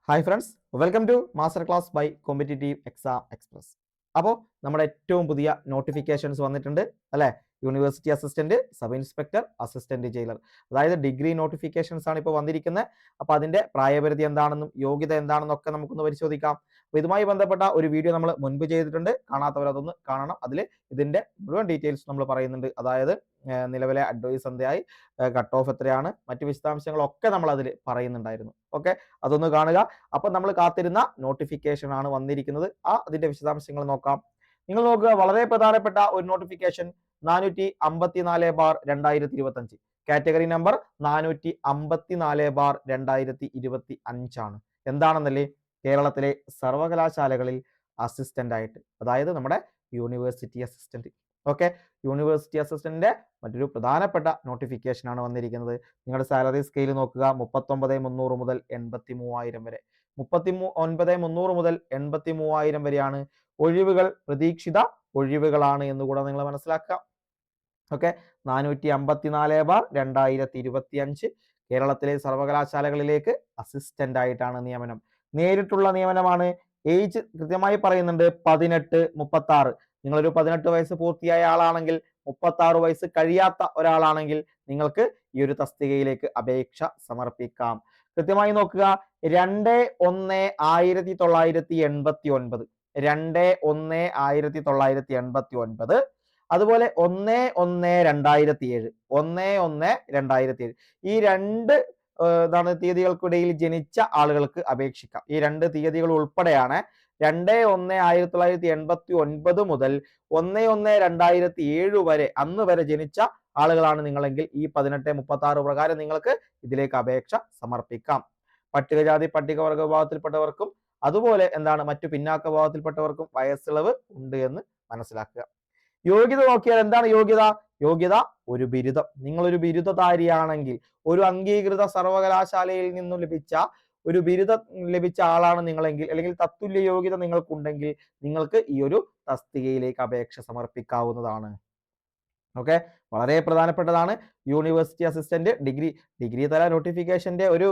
Hi friends, welcome to master class by competitive exam express. അപ്പോൾ നമ്മുടെ ഏറ്റവും പുതിയ നോട്ടിഫിക്കേഷൻസ് വന്നിട്ടുണ്ട് അല്ലേ? University assistant, sub inspector, assistant jailer, അതായത് ഡിഗ്രി നോട്ടിഫിക്കേഷൻസ് ആണ് ഇപ്പോൾ വന്നിരിക്കുന്നത്. അപ്പോൾ അതിന്റെ പ്രായപരിധി എന്താണെന്നും യോഗ്യത എന്താണെന്നും ഒക്കെ നമുക്കൊന്ന് പരിശോധിക്കാം. അപ്പോൾ ഇതുമായി ബന്ധപ്പെട്ട ഒരു വീഡിയോ നമ്മൾ മുൻപ് ചെയ്തിട്ടുണ്ട്, കാണാത്തവർ അതൊന്ന് കാണണം. അതിൽ ഇതിന്റെ മുഴുവൻ ഡീറ്റെയിൽസ് നമ്മൾ പറയുന്നുണ്ട്. അതായത് നിലവിലെ അഡ്വൈസ് എന്തായി, കട്ട് ഓഫ് എത്രയാണ്, മറ്റു വിശദാംശങ്ങളൊക്കെ നമ്മൾ അതിൽ പറയുന്നുണ്ടായിരുന്നു. ഓക്കെ, അതൊന്ന് കാണുക. അപ്പോൾ നമ്മൾ കാത്തിരുന്ന നോട്ടിഫിക്കേഷൻ ആണ് വന്നിരിക്കുന്നത്. അതിന്റെ വിശദാംശങ്ങൾ നോക്കാം. നിങ്ങൾ നോക്കുക, വളരെ പ്രധാനപ്പെട്ട ഒരു നോട്ടിഫിക്കേഷൻ 454/2025, കാറ്റഗറി നമ്പർ 454/2025 ആണ്. എന്താണെന്നല്ലേ? കേരളത്തിലെ സർവകലാശാലകളിൽ അസിസ്റ്റന്റ് ആയിട്ട്, അതായത് നമ്മുടെ യൂണിവേഴ്സിറ്റി അസിസ്റ്റന്റ്. ഓക്കെ, യൂണിവേഴ്സിറ്റി അസിസ്റ്റന്റിന്റെ മറ്റൊരു പ്രധാനപ്പെട്ട നോട്ടിഫിക്കേഷൻ ആണ് വന്നിരിക്കുന്നത്. നിങ്ങളുടെ സാലറി സ്കെയിൽ നോക്കുക, 39,300 മുതൽ 83,000 വരെ. 39,300 മുതൽ 83,000 വരെയാണ്. ഒഴിവുകൾ പ്രതീക്ഷിത ഒഴിവുകളാണ് എന്നുകൂടെ നിങ്ങൾ മനസ്സിലാക്കുക. ഓക്കെ, 454/2025 കേരളത്തിലെ സർവകലാശാലകളിലേക്ക് അസിസ്റ്റന്റ് ആയിട്ടാണ് നിയമനം. നേരിട്ടുള്ള നിയമനമാണ്. ഏജ് കൃത്യമായി പറയുന്നുണ്ട്, 18-36. നിങ്ങളൊരു 18 വയസ്സ് പൂർത്തിയായ ആളാണെങ്കിൽ, 36 വയസ്സ് കഴിയാത്ത ഒരാളാണെങ്കിൽ നിങ്ങൾക്ക് ഈ ഒരു തസ്തികയിലേക്ക് അപേക്ഷ സമർപ്പിക്കാം. കൃത്യമായി നോക്കുക, 2-1-1989, 2-1-1989, അതുപോലെ 1-1-2007, 1-1-2007, ഈ രണ്ട് തീയതികൾക്കിടയിൽ ജനിച്ച ആളുകൾക്ക് അപേക്ഷിക്കാം. ഈ രണ്ട് തീയതികൾ ഉൾപ്പെടെയാണ് 2-1-1989 മുതൽ 1-1-2007 വരെ, അന്ന് വരെ ജനിച്ച ആളുകളാണ് നിങ്ങളെങ്കിൽ ഈ 18-36 പ്രകാരം നിങ്ങൾക്ക് ഇതിലേക്ക് അപേക്ഷ സമർപ്പിക്കാം. പട്ടികജാതി പട്ടികവർഗ വിഭാഗത്തിൽപ്പെട്ടവർക്കും അതുപോലെ മറ്റു പിന്നാക്ക വിഭാഗത്തിൽപ്പെട്ടവർക്കും വയസ്സിളവ് ഉണ്ട് എന്ന് മനസ്സിലാക്കുക. യോഗ്യത നോക്കിയാൽ എന്താണ് യോഗ്യത? യോഗ്യത ഒരു ബിരുദം. നിങ്ങളൊരു ബിരുദധാരിയാണെങ്കിൽ, ഒരു അംഗീകൃത സർവകലാശാലയിൽ നിന്നും ലഭിച്ച ഒരു ബിരുദം ലഭിച്ച ആളാണ് നിങ്ങളെങ്കിൽ, അല്ലെങ്കിൽ തത്തുല്യ യോഗ്യത നിങ്ങൾക്കുണ്ടെങ്കിൽ, നിങ്ങൾക്ക് ഈ ഒരു തസ്തികയിലേക്ക് അപേക്ഷ സമർപ്പിക്കാവുന്നതാണ്. ഓക്കെ, വളരെ പ്രധാനപ്പെട്ടതാണ്. യൂണിവേഴ്സിറ്റി അസിസ്റ്റന്റ് ഡിഗ്രി തല നോട്ടിഫിക്കേഷന്റെ ഒരു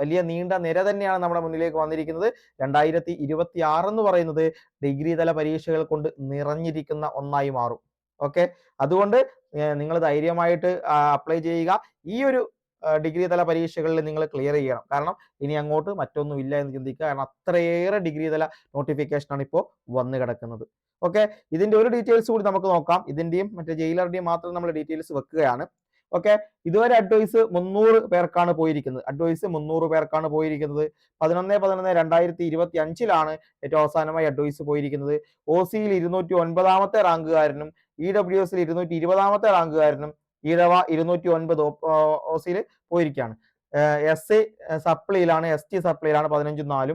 വലിയ നീണ്ട നിര തന്നെയാണ് നമ്മുടെ മുന്നിലേക്ക് വന്നിരിക്കുന്നത്. 2026 എന്ന് പറയുന്നത് ഡിഗ്രി തല പരീക്ഷകൾ കൊണ്ട് നിറഞ്ഞിരിക്കുന്ന ഒന്നായി മാറും. ഓക്കെ, അതുകൊണ്ട് നിങ്ങൾ ധൈര്യമായിട്ട് അപ്ലൈ ചെയ്യുക. ഈ ഒരു ഡിഗ്രി തല പരീക്ഷകളിൽ നിങ്ങൾ ക്ലിയർ ചെയ്യണം. കാരണം ഇനി അങ്ങോട്ട് മറ്റൊന്നും ഇല്ല എന്ന് ചിന്തിക്കുക. കാരണം അത്രയേറെ ഡിഗ്രി തല നോട്ടിഫിക്കേഷൻ ആണ് ഇപ്പോൾ വന്നു കിടക്കുന്നത്. ഓക്കെ, ഇതിന്റെ ഒരു ഡീറ്റെയിൽസ് കൂടി നമുക്ക് നോക്കാം. ഇതിന്റെയും മറ്റേ ജയിലറുടെയും മാത്രം നമ്മൾ ഡീറ്റെയിൽസ് വെക്കുകയാണ്. ഓക്കെ, ഇതുവരെ അഡ്വൈസ് 300 പേർക്കാണ് പോയിരിക്കുന്നത്. 11/11/2025 ഏറ്റവും അവസാനമായി അഡ്വൈസ് പോയിരിക്കുന്നത്. OC-യിൽ 209-ാമത്തെ റാങ്കുകാരനും EWS-ൽ 220-ാമത്തെ റാങ്കുകാരനും ഈഴവ 209 OC-യിൽ പോയിരിക്കുകയാണ്. SC സപ്ലിയിലാണ്, ST സപ്ലിയിലാണ് 15-4,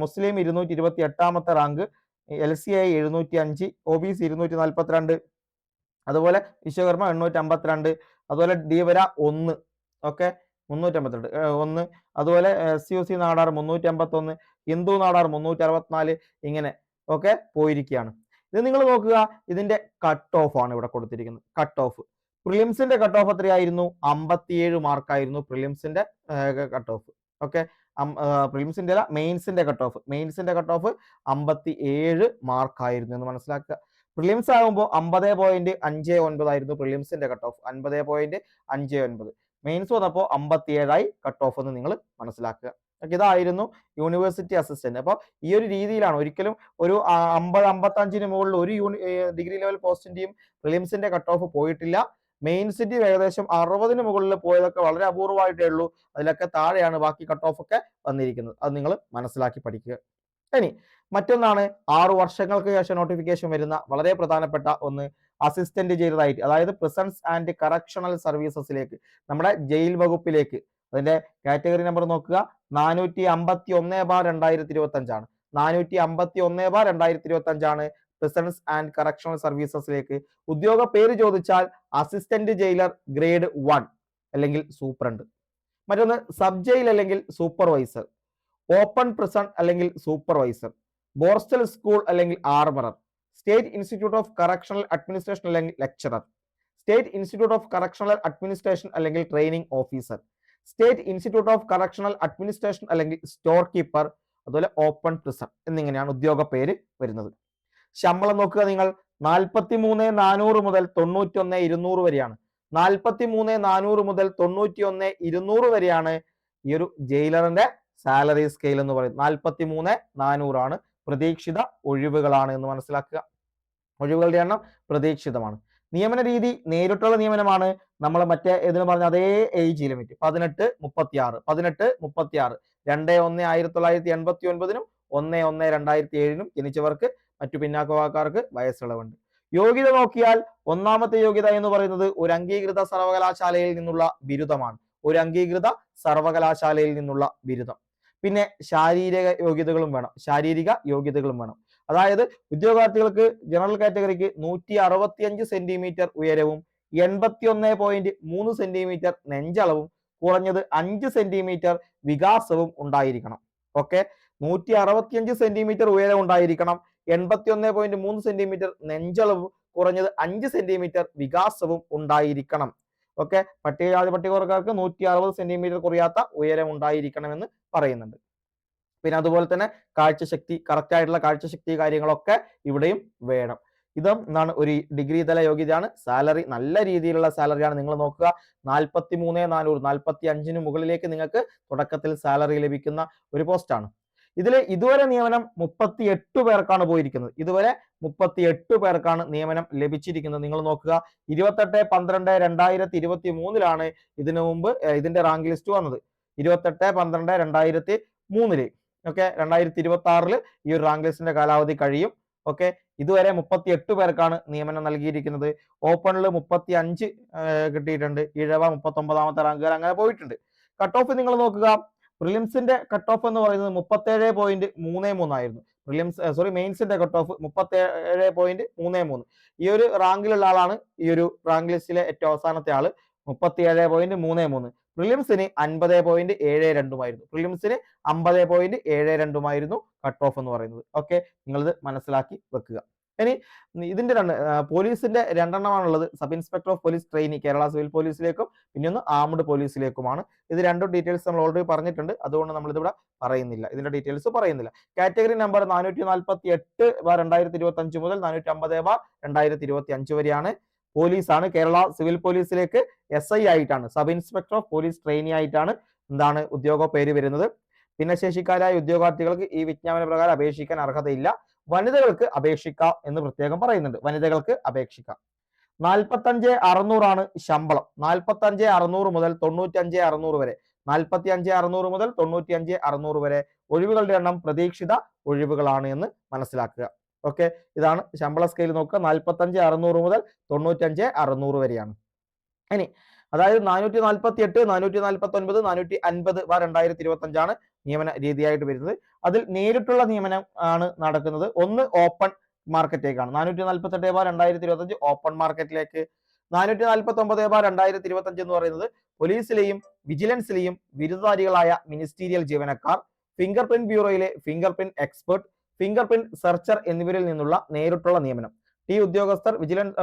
മുസ്ലിം 228-ാമത്തെ റാങ്ക്, LCI 705, OBC 242, അതുപോലെ വിശ്വകർമ്മ 852, അതുപോലെ ഡിവര 1, ഓക്കെ 352, 1, അതുപോലെ SUC നാടാർ 351, ഹിന്ദു നാടാർ 364, ഇങ്ങനെ ഓക്കെ പോയിരിക്കുകയാണ്. ഇത് നിങ്ങൾ നോക്കുക, ഇതിന്റെ കട്ട് ഓഫ് ആണ് ഇവിടെ കൊടുത്തിരിക്കുന്നത്. കട്ട് ഓഫ് പ്രിലിംസിന്റെ കട്ട് ഓഫ് എത്രയായിരുന്നു? 57 മാർക്കായിരുന്നു പ്രിലിംസിന്റെ കട്ട് ഓഫ്. ഓക്കെ, പ്രിലിംസിന്റെ അല്ല, മെയിൻസിന്റെ കട്ട് ഓഫ്. 57 മാർക്കായിരുന്നു എന്ന് മനസ്സിലാക്കുക. പ്രിലിംസ് ആകുമ്പോൾ 50.59 ആയിരുന്നു പ്രിലിംസിന്റെ കട്ട് ഓഫ്, 50.59. മെയിൻസ് വന്നപ്പോൾ 57 കട്ട് ഓഫ് എന്ന് നിങ്ങൾ മനസ്സിലാക്കുക. ഇതായിരുന്നു യൂണിവേഴ്സിറ്റി അസിസ്റ്റന്റ്. അപ്പോൾ ഈ ഒരു രീതിയിലാണ്, ഒരിക്കലും ഒരു 50-55 മുകളിൽ ഒരു ഡിഗ്രി ലെവൽ പോസ്റ്റിന്റെയും പ്രിലിംസിന്റെ കട്ട് ഓഫ് പോയിട്ടില്ല. മെയിൻസിന്റെയും ഏകദേശം 60 മുകളിൽ പോയതൊക്കെ വളരെ അപൂർവമായിട്ടേ ഉള്ളൂ. അതിലൊക്കെ താഴെയാണ് ബാക്കി കട്ട് ഓഫ് ഒക്കെ വന്നിരിക്കുന്നത്. അത് നിങ്ങൾ മനസ്സിലാക്കി പഠിക്കുക. ഇനി മറ്റൊന്നാണ് 6 വർഷങ്ങൾക്ക് ശേഷം നോട്ടിഫിക്കേഷൻ വരുന്ന വളരെ പ്രധാനപ്പെട്ട ഒന്ന്, അസിസ്റ്റന്റ് ജയിലറായിട്ട്, അതായത് പ്രിസൺസ് ആൻഡ് കറക്ഷണൽ സർവീസസിലേക്ക്, നമ്മുടെ ജയിൽ വകുപ്പിലേക്ക്. അതിന്റെ കാറ്റഗറി നമ്പർ നോക്കുക, 451/2025 ആണ്. 451/2025 പ്രിസൺസ് ആൻഡ് കറക്ഷണൽ സർവീസസിലേക്ക്. ഉദ്യോഗ പേര് ചോദിച്ചാൽ അസിസ്റ്റന്റ് ജയിലർ ഗ്രേഡ് 1 അല്ലെങ്കിൽ സൂപ്രണ്ട്. മറ്റൊന്ന് സബ് ജയിൽ അല്ലെങ്കിൽ സൂപ്പർവൈസർ, ഓപ്പൺ പ്രിസൺ അല്ലെങ്കിൽ സൂപ്പർവൈസർ, ബോർസ്റ്റൽ സ്കൂൾ അല്ലെങ്കിൽ armourer, state institute of correctional administration അല്ലെങ്കിൽ lecturer, state institute of correctional administration അല്ലെങ്കിൽ training officer, state institute of correctional administration അല്ലെങ്കിൽ store keeper, അതുപോലെ open prison എന്നിങ്ങനെയാണ് ഉദ്യോഗ പേര് വരുന്നത്. ശമ്പളം നോക്കുക നിങ്ങൾ 43,400 മുതൽ 91,200 വരെയാണ്. 43,400 മുതൽ 91,200 വരെയാണ് ഈ ഒരു ജയിലറിന്റെ സാലറി സ്കെയിൽ എന്ന് പറയുന്നത്. 43,400 ആണ്. പ്രതീക്ഷിത ഒഴിവുകളാണ് എന്ന് മനസ്സിലാക്കുക. ഒഴിവുകളുടെ എണ്ണം പ്രതീക്ഷിതമാണ്. നിയമന രീതി നേരിട്ടുള്ള നിയമനമാണ്. നമ്മൾ മറ്റേ ഇതിന് പറഞ്ഞ അതേ ഏജ് ലിമിറ്റ് 18-36 2/1/1989 1/1/2007 ജനിച്ചവർക്ക് മറ്റു പിന്നാക്കക്കാർക്ക് വയസ്സിളവുണ്ട്. യോഗ്യത നോക്കിയാൽ ഒന്നാമത്തെ യോഗ്യത എന്ന് പറയുന്നത് ഒരു അംഗീകൃത സർവകലാശാലയിൽ നിന്നുള്ള ബിരുദമാണ്. ഒരു അംഗീകൃത സർവകലാശാലയിൽ നിന്നുള്ള ബിരുദം. പിന്നെ ശാരീരിക യോഗ്യതകളും വേണം. അതായത് ഉദ്യോഗാർത്ഥികൾക്ക് ജനറൽ കാറ്റഗറിക്ക് 165 സെന്റിമീറ്റർ ഉയരവും 81.3 സെന്റിമീറ്റർ നെഞ്ചളവും കുറഞ്ഞത് 5 സെന്റിമീറ്റർ വികാസവും ഉണ്ടായിരിക്കണം. ഓക്കെ, 165 സെന്റിമീറ്റർ ഉയരം ഉണ്ടായിരിക്കണം, 81.3 സെന്റിമീറ്റർ നെഞ്ചളവും കുറഞ്ഞത് 5 സെന്റിമീറ്റർ വികാസവും ഉണ്ടായിരിക്കണം. ഓക്കെ, പട്ടികജാതി പട്ടികവർഗക്കാർക്ക് 160 സെന്റിമീറ്റർ കുറയാത്ത ഉയരം ഉണ്ടായിരിക്കണമെന്ന് പറയുന്നുണ്ട്. പിന്നെ അതുപോലെ തന്നെ കാഴ്ചശക്തി, കറക്റ്റ് ആയിട്ടുള്ള കാഴ്ചശക്തി കാര്യങ്ങളൊക്കെ ഇവിടെയും വേണം. ഇതും എന്താണ് ഒരു ഡിഗ്രി തല യോഗ്യതയാണ്. സാലറി നല്ല രീതിയിലുള്ള സാലറിയാണ്. നിങ്ങൾ നോക്കുക 43,400 45 മുകളിലേക്ക് നിങ്ങൾക്ക് തുടക്കത്തിൽ സാലറി ലഭിക്കുന്ന ഒരു പോസ്റ്റാണ്. ഇതുവരെ നിയമനം 38 പേർക്കാണ് പോയിരിക്കുന്നത്. ഇതുവരെ 38 പേർക്കാണ് നിയമനം ലഭിച്ചിരിക്കുന്നത്. നിങ്ങൾ നോക്കുക 28/12/2023 ഇതിനു മുമ്പ് ഇതിന്റെ റാങ്ക് ലിസ്റ്റ് വന്നത്. 28/12/2003 ഓക്കെ, 2026 ഈ ഒരു റാങ്ക് ലിസ്റ്റിന്റെ കാലാവധി കഴിയും. ഓക്കെ, ഇതുവരെ 38 പേർക്കാണ് നിയമനം നൽകിയിരിക്കുന്നത്. ഓപ്പണിൽ 35 കിട്ടിയിട്ടുണ്ട്. ഇഴവ 39ാമത്തെ റാങ്കുകാർ അങ്ങനെ പോയിട്ടുണ്ട്. കട്ട് ഓഫ് നിങ്ങൾ നോക്കുക, പ്രിലിംസിന്റെ കട്ട് ഓഫ് എന്ന് പറയുന്നത് 37.33 ആയിരുന്നു. മെയിൻസിന്റെ കട്ട് ഓഫ് 37.33. ഈ ഒരു റാങ്കിലുള്ള ആളാണ് ഈ ഒരു റാങ്ക് ലിസ്റ്റിലെ ഏറ്റവും അവസാനത്തെ ആള്. 37.33. പ്രിലിംസിന് 50.72 കട്ട് ഓഫ് എന്ന് പറയുന്നത്. ഓക്കെ, നിങ്ങളിത് മനസ്സിലാക്കി വെക്കുക. ഇനി ഇതിന്റെ പോലീസിന്റെ രണ്ടെണ്ണമാണുള്ളത്. Sub inspector of police trainee Kerala civil പോലീസിലേക്കും പിന്നെ ആംഡ് പോലീസിലേക്കുമാണ്. ഇത് രണ്ടും ഡീറ്റെയിൽസ് നമ്മൾ ഓൾറെഡി പറഞ്ഞിട്ടുണ്ട്, അതുകൊണ്ട് നമ്മൾ ഇതിവിടെ പറയുന്നില്ല, ഇതിന്റെ ഡീറ്റെയിൽസ് പറയുന്നില്ല. കാറ്റഗറി നമ്പർ 448/2025 മുതൽ 450/2025 വരെയാണ്. പോലീസാണ്. കേരള സിവിൽ പോലീസിലേക്ക് SI ആയിട്ടാണ്, sub inspector of police trainee ആയിട്ടാണ് എന്താണ് ഉദ്യോഗ പേര് വരുന്നത്. ഭിന്നശേഷിക്കാരായ ഉദ്യോഗാർത്ഥികൾക്ക് ഈ വിജ്ഞാപന പ്രകാരം അപേക്ഷിക്കാൻ അർഹതയില്ല. വനിതകൾക്ക് അപേക്ഷിക്കാം എന്ന് പ്രത്യേകം പറയുന്നുണ്ട്. വനിതകൾക്ക് അപേക്ഷിക്കാം. 45,600 ആണ് ശമ്പളം. 45,600 മുതൽ 95,600 വരെ. 45,600 മുതൽ 95,600 വരെ. ഒഴിവുകളുടെ എണ്ണം പ്രതീക്ഷിത ഒഴിവുകളാണ് എന്ന് മനസ്സിലാക്കുക. ഓക്കെ, ഇതാണ് ശമ്പള സ്കെയിൽ നോക്കുക. 45,600 മുതൽ 95,600 വരെയാണ്. ഇനി അതായത് 448, 449, 450/2025 നിയമന രീതിയായിട്ട് വരുന്നത്. അതിൽ നേരിട്ടുള്ള നിയമനം ആണ് നടക്കുന്നത്. ഒന്ന് ഓപ്പൺ മാർക്കറ്റിലേക്കാണ്. 448/2025 ഓപ്പൺ മാർക്കറ്റിലേക്ക്. 449/2025 എന്ന് പറയുന്നത് പോലീസിലെയും വിജിലൻസിലെയും ബിരുദധാരികളായ മിനിസ്റ്റീരിയൽ ജീവനക്കാർ, ഫിംഗർ പ്രിന്റ് ബ്യൂറോയിലെ fingerprint expert, fingerprint searcher എന്നിവരിൽ നിന്നുള്ള നേരിട്ടുള്ള നിയമനം. ഈ ഉദ്യോഗസ്ഥർ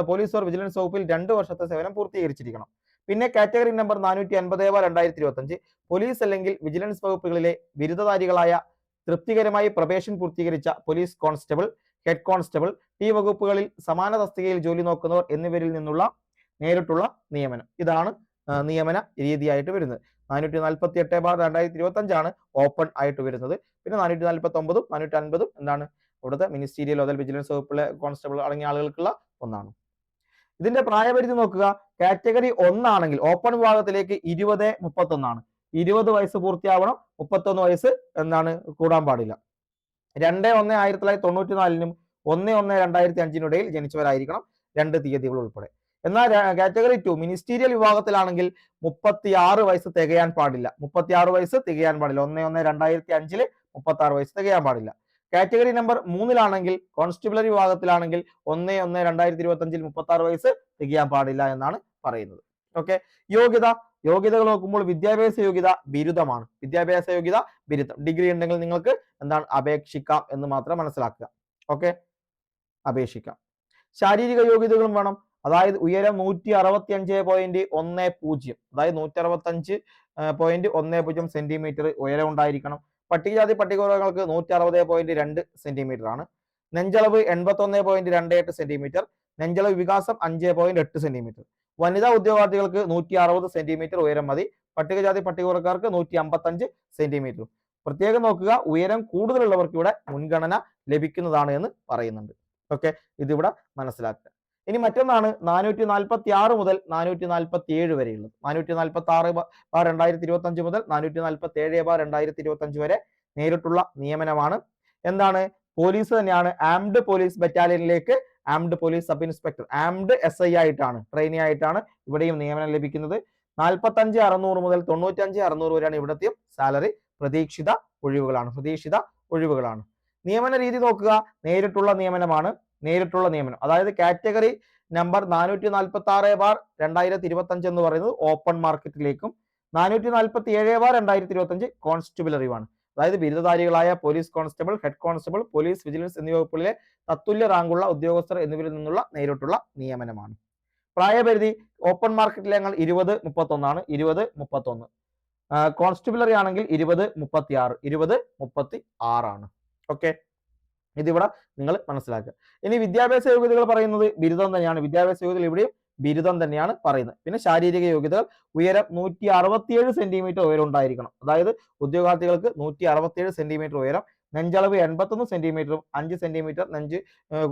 പോലീസ് ഓർ വിജിലൻസ് വകുപ്പിൽ 2 വർഷത്തെ സേവനം പൂർത്തീകരിച്ചിരിക്കണം. പിന്നെ കാറ്റഗറി നമ്പർ 450/2025 പോലീസ് അല്ലെങ്കിൽ വിജിലൻസ് വകുപ്പുകളിലെ ബിരുദധാരികളായ തൃപ്തികരമായി പ്രൊബേഷൻ പൂർത്തീകരിച്ച പോലീസ് കോൺസ്റ്റബിൾ, ഹെഡ് കോൺസ്റ്റബിൾ, ഈ വകുപ്പുകളിൽ സമാന തസ്തികയിൽ ജോലി നോക്കുന്നവർ എന്നിവരിൽ നിന്നുള്ള നേരിട്ടുള്ള നിയമനം. ഇതാണ് നിയമന രീതിയായിട്ട് വരുന്നത്. 448/2025 ഓപ്പൺ ആയിട്ട് വരുന്നത്. പിന്നെ 449ഉം 450ഉം എന്താണ് ഇവിടുത്തെ മിനിസ്റ്റീരിയൽ അതൽ വിജിലൻസ് വകുപ്പിലെ കോൺസ്റ്റബിൾ അടങ്ങിയ ആളുകൾക്കുള്ള ഒന്നാണ്. ഇതിന്റെ പ്രായപരിധി നോക്കുക. കാറ്റഗറി 1 ആണെങ്കിൽ ഓപ്പൺ വിഭാഗത്തിലേക്ക് 20-31 20 വയസ്സ് പൂർത്തിയാവണം. 31 വയസ്സ് എന്താണ് കൂടാൻ പാടില്ല. 2/1/1994 1/1/2005 ജനിച്ചവരായിരിക്കണം. 2 തീയതികൾ ഉൾപ്പെടെ. എന്നാൽ കാറ്റഗറി 2 മിനിസ്റ്റീരിയൽ വിഭാഗത്തിലാണെങ്കിൽ 36 വയസ്സ് തികയാൻ പാടില്ല. 36 വയസ്സ് തികയാൻ പാടില്ല. 1/1/2005 36 വയസ്സ് തികയാൻ പാടില്ല. കാറ്റഗറി നമ്പർ 3 കോൺസ്റ്റബിളറി വിഭാഗത്തിലാണെങ്കിൽ 1/1/2025 36 വയസ്സ് തികയാൻ പാടില്ല എന്നാണ് പറയുന്നത്. ഓക്കെ, യോഗ്യതകൾ നോക്കുമ്പോൾ വിദ്യാഭ്യാസ യോഗ്യത ബിരുദമാണ്. വിദ്യാഭ്യാസ യോഗ്യത ബിരുദം. ഡിഗ്രി ഉണ്ടെങ്കിൽ നിങ്ങൾക്ക് എന്താണ് അപേക്ഷിക്കാം എന്ന് മാത്രം മനസ്സിലാക്കുക. ഓക്കെ, അപേക്ഷിക്കാം. ശാരീരിക യോഗ്യതകളും വേണം. അതായത് ഉയരം 165.10, അതായത് 165 0.10 സെന്റിമീറ്റർ ഉയരം ഉണ്ടായിരിക്കണം. പട്ടികജാതി പട്ടികവർഗങ്ങൾക്ക് 160.2 സെന്റിമീറ്റർ ആണ്. നെഞ്ചളവ് 81.28 സെന്റിമീറ്റർ, നെഞ്ചളവ് വികാസം 5.8 സെന്റിമീറ്റർ. വനിതാ ഉദ്യോഗാർത്ഥികൾക്ക് 160 സെന്റിമീറ്റർ ഉയരം മതി. പട്ടികജാതി പട്ടികവർഗക്കാർക്ക് 155 സെന്റിമീറ്റർ. പ്രത്യേകം നോക്കുക, ഉയരം കൂടുതലുള്ളവർക്ക് ഇവിടെ മുൻഗണന ലഭിക്കുന്നതാണ് എന്ന് പറയുന്നുണ്ട്. ഓക്കെ, ഇതിവിടെ മനസ്സിലാക്കുക. ഇനി മറ്റൊന്നാണ് 446 മുതൽ 447 വരെയുള്ളത്. 446/2025 മുതൽ 447/2025 വരെ നേരിട്ടുള്ള നിയമനമാണ്. എന്താണ്? പോലീസ് തന്നെയാണ്. ആംഡ് പോലീസ് ബറ്റാലിയനിലേക്ക് armed police sub inspector, armed SI ആയിട്ടാണ്, ട്രെയിനി ആയിട്ടാണ് ഇവിടെയും നിയമനം ലഭിക്കുന്നത്. 45,600 മുതൽ 95,600 വരെയാണ് ഇവിടത്തെയും സാലറി. പ്രതീക്ഷിത ഒഴിവുകളാണ്. നിയമന രീതി നോക്കുക, നേരിട്ടുള്ള നിയമനമാണ്. നേരിട്ടുള്ള നിയമനം, അതായത് കാറ്റഗറി നമ്പർ 446/2025 എന്ന് പറയുന്നത് ഓപ്പൺ മാർക്കറ്റിലേക്കും 447/2025 കോൺസ്റ്റബിളറിയുമാണ്. അതായത് ബിരുദധാരികളായ police constable, head constable, police vigilance എന്നീ വകുപ്പുകളിലെ തത്തുല്യ റാങ്കുള്ള ഉദ്യോഗസ്ഥർ എന്നിവരിൽ നിന്നുള്ള നേരിട്ടുള്ള നിയമനമാണ്. പ്രായപരിധി ഓപ്പൺ മാർക്കറ്റിലെ 20-31 20-31. കോൺസ്റ്റബിളറി ആണെങ്കിൽ 20-36 20-36 ആണ്. ഓക്കെ, ഇതിവിടെ നിങ്ങൾ മനസ്സിലാക്കുക. ഇനി വിദ്യാഭ്യാസ യോഗ്യതകൾ പറയുന്നത് ബിരുദം തന്നെയാണ്. വിദ്യാഭ്യാസ യോഗ്യതകൾ ഇവിടെയും ബിരുദം തന്നെയാണ് പറയുന്നത്. പിന്നെ ശാരീരിക യോഗ്യതകൾ, ഉയരം 167 സെന്റിമീറ്റർ ഉയരം ഉണ്ടായിരിക്കണം. അതായത് ഉദ്യോഗാർത്ഥികൾക്ക് 167 സെന്റിമീറ്റർ ഉയരം, നെഞ്ചളവ് 81 സെന്റിമീറ്ററും 5 സെന്റിമീറ്റർ നെഞ്ച്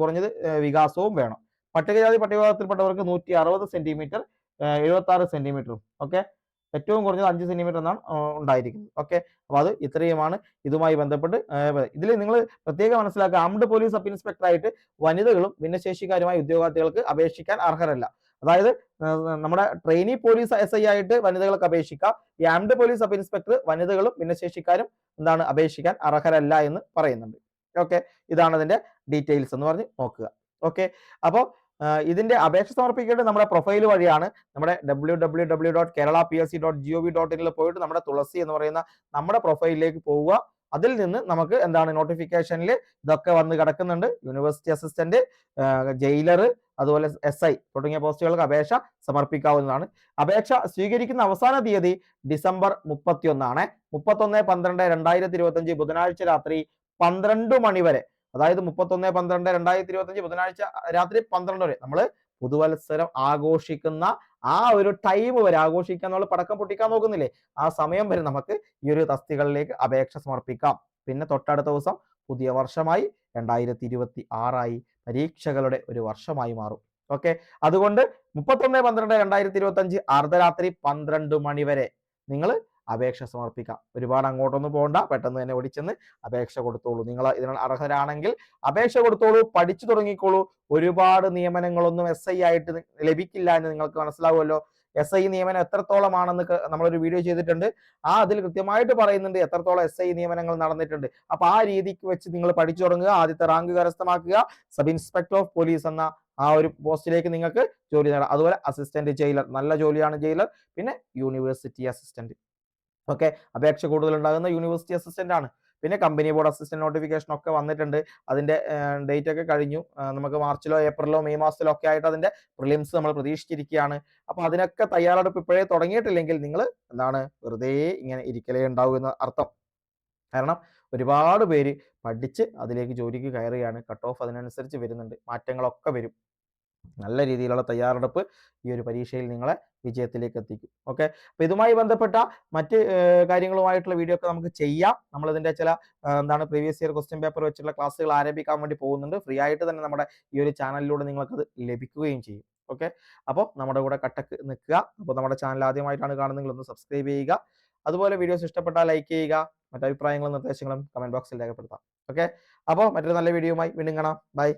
കുറഞ്ഞത് വികാസവും വേണം. പട്ടികജാതി പട്ടികവർഗത്തിൽപ്പെട്ടവർക്ക് 160 സെന്റിമീറ്റർ 76 സെന്റിമീറ്ററും. ഓക്കെ, ഏറ്റവും കുറഞ്ഞത് 5 സെന്റിമീറ്റർ എന്നാണ് ഉണ്ടായിരിക്കുന്നത്. ഓക്കെ, അപ്പൊ അത് ഇത്രയുമാണ് ഇതുമായി ബന്ധപ്പെട്ട്. ഇതിൽ നിങ്ങൾ പ്രത്യേകം മനസ്സിലാക്കുക, ആംഡ് പോലീസ് സബ് ഇൻസ്പെക്ടർ ആയിട്ട് വനിതകളും ഭിന്നശേഷിക്കാരുമായ ഉദ്യോഗാർത്ഥികൾക്ക് അപേക്ഷിക്കാൻ അർഹരല്ല. അതായത് നമ്മുടെ ട്രെയിനി പോലീസ് SI ആയിട്ട് വനിതകൾക്ക് അപേക്ഷിക്കാം. ഈ ആംഡ് പോലീസ് സബ് ഇൻസ്പെക്ടർ വനിതകളും ഭിന്നശേഷിക്കാരും അപേക്ഷിക്കാൻ അർഹരല്ല എന്ന് പറയുന്നുണ്ട്. ഓക്കെ, ഇതാണ് അതിന്റെ ഡീറ്റെയിൽസ് എന്ന് പറഞ്ഞ് നോക്കുക. ഓക്കെ, അപ്പോൾ ഇതിന്റെ അപേക്ഷ സമർപ്പിക്കേണ്ടത് നമ്മുടെ പ്രൊഫൈൽ വഴിയാണ്. നമ്മുടെ www.keralapsc.gov.in പോയിട്ട് നമ്മുടെ തുളസി എന്ന് പറയുന്ന നമ്മുടെ പ്രൊഫൈലിലേക്ക് പോവുക. അതിൽ നിന്ന് നമുക്ക് നോട്ടിഫിക്കേഷനിൽ ഇതൊക്കെ വന്ന് കിടക്കുന്നുണ്ട്. യൂണിവേഴ്സിറ്റി അസിസ്റ്റന്റ്, ജയിലർ, അതുപോലെ SI തുടങ്ങിയ പോസ്റ്റുകൾക്ക് അപേക്ഷ സമർപ്പിക്കാവുന്നതാണ്. അപേക്ഷ സ്വീകരിക്കുന്ന അവസാന തീയതി ഡിസംബർ 31 31/12/2025 ബുധനാഴ്ച രാത്രി 12 മണി വരെ. അതായത് 31/12/2025 ബുധനാഴ്ച രാത്രി 12 വരെ നമ്മൾ പുതുവത്സരം ആഘോഷിക്കുന്ന ആ ഒരു ടൈം വരെ ആഘോഷിക്കാൻ നമ്മൾ പടക്കം പൊട്ടിക്കാൻ നോക്കുന്നില്ലേ, ആ സമയം വരെ നമുക്ക് ഈ ഒരു തസ്തികകളിലേക്ക് അപേക്ഷ സമർപ്പിക്കാം. പിന്നെ തൊട്ടടുത്ത ദിവസം പുതിയ വർഷമായി 2026 പരീക്ഷകളുടെ ഒരു വർഷമായി മാറും. ഓക്കെ, അതുകൊണ്ട് 31/12/2025 അർദ്ധരാത്രി 12 മണി വരെ നിങ്ങൾ അപേക്ഷ സമർപ്പിക്കാം. ഒരുപാട് അങ്ങോട്ടൊന്നും പോകണ്ട, പെട്ടെന്ന് തന്നെ ഓടിച്ചെന്ന് അപേക്ഷ കൊടുത്തോളൂ. നിങ്ങൾ ഇതിന് അർഹരാണെങ്കിൽ അപേക്ഷ കൊടുത്തോളൂ, പഠിച്ചു തുടങ്ങിക്കോളൂ. ഒരുപാട് നിയമനങ്ങളൊന്നും SI ആയിട്ട് ലഭിക്കില്ല എന്ന് നിങ്ങൾക്ക് മനസ്സിലാവുമല്ലോ. SI നിയമനം എത്രത്തോളമാണെന്ന് നമ്മളൊരു വീഡിയോ ചെയ്തിട്ടുണ്ട്. അതിൽ കൃത്യമായിട്ട് പറയുന്നുണ്ട് എത്രത്തോളം SI നിയമനങ്ങൾ നടന്നിട്ടുണ്ട്. അപ്പൊ ആ രീതിക്ക് വെച്ച് നിങ്ങൾ പഠിച്ചു തുടങ്ങുക, ആദ്യത്തെ റാങ്ക് കരസ്ഥമാക്കുക. സബ് ഇൻസ്പെക്ടർ ഓഫ് പോലീസ് എന്ന ആ ഒരു പോസ്റ്റിലേക്ക് നിങ്ങൾക്ക് ജോലി നേടാം. അതുപോലെ അസിസ്റ്റന്റ് ജയിലർ, നല്ല ജോലിയാണ് ജയിലർ. പിന്നെ യൂണിവേഴ്സിറ്റി അസിസ്റ്റന്റ്. ഓക്കെ, അപേക്ഷ കൂടുതൽ ഉണ്ടാകുന്ന യൂണിവേഴ്സിറ്റി അസിസ്റ്റന്റ് ആണ്. പിന്നെ കമ്പനി ബോർഡ് അസിസ്റ്റന്റ് നോട്ടിഫിക്കേഷൻ ഒക്കെ വന്നിട്ടുണ്ട്. അതിന്റെ ഡേറ്റ് ഒക്കെ കഴിഞ്ഞു. നമുക്ക് മാർച്ചിലോ ഏപ്രിലോ മെയ് മാസത്തിലോ ഒക്കെ ആയിട്ട് അതിന്റെ പ്രിലിംസ് നമ്മൾ പ്രതീക്ഷിച്ചിരിക്കുകയാണ്. അപ്പൊ അതിനൊക്കെ തയ്യാറെടുപ്പ് ഇപ്പോഴേ തുടങ്ങിയിട്ടില്ലെങ്കിൽ നിങ്ങൾ വെറുതെ ഇങ്ങനെ ഇരിക്കലേ ഉണ്ടാവൂ എന്ന് അർത്ഥം. കാരണം ഒരുപാട് പേര് പഠിച്ച് അതിലേക്ക് ജോലിക്ക് കയറുകയാണ്. കട്ട് ഓഫ് അതിനനുസരിച്ച് വരുന്നുണ്ട്, മാറ്റങ്ങളൊക്കെ വരും. നല്ല രീതിയിലുള്ള തയ്യാറെടുപ്പ് ഈ ഒരു പരീക്ഷയിൽ നിങ്ങളെ വിജയത്തിലേക്ക് എത്തിക്കും. ഓക്കെ, അപ്പൊ ഇതുമായി ബന്ധപ്പെട്ട മറ്റ് കാര്യങ്ങളുമായിട്ടുള്ള വീഡിയോ ഒക്കെ നമുക്ക് ചെയ്യാം. നമ്മളിതിന്റെ ചില പ്രീവിയസ് ഇയർ ക്വസ്റ്റ്യൻ പേപ്പർ വെച്ചുള്ള ക്ലാസ്സുകൾ ആരംഭിക്കാൻ വേണ്ടി പോകുന്നുണ്ട്. ഫ്രീ ആയിട്ട് തന്നെ നമ്മുടെ ഈ ഒരു ചാനലിലൂടെ നിങ്ങൾക്കത് ലഭിക്കുകയും ചെയ്യും. ഓക്കെ, അപ്പോൾ നമ്മുടെ കൂടെ കട്ടക്ക് നിൽക്കുക. അപ്പോൾ നമ്മുടെ ചാനൽ ആദ്യമായിട്ടാണ് കാണുന്നതെങ്കിൽ ഒന്ന് സബ്സ്ക്രൈബ് ചെയ്യുക. അതുപോലെ വീഡിയോസ് ഇഷ്ടപ്പെട്ടാൽ ലൈക്ക് ചെയ്യുക. മറ്റു അഭിപ്രായങ്ങളും നിർദ്ദേശങ്ങളും കമന്റ് ബോക്സിൽ രേഖപ്പെടുത്താം. ഓക്കെ, അപ്പോൾ മറ്റൊരു നല്ല വീഡിയോയുമായി വീണ്ടും കാണാം. ബൈ.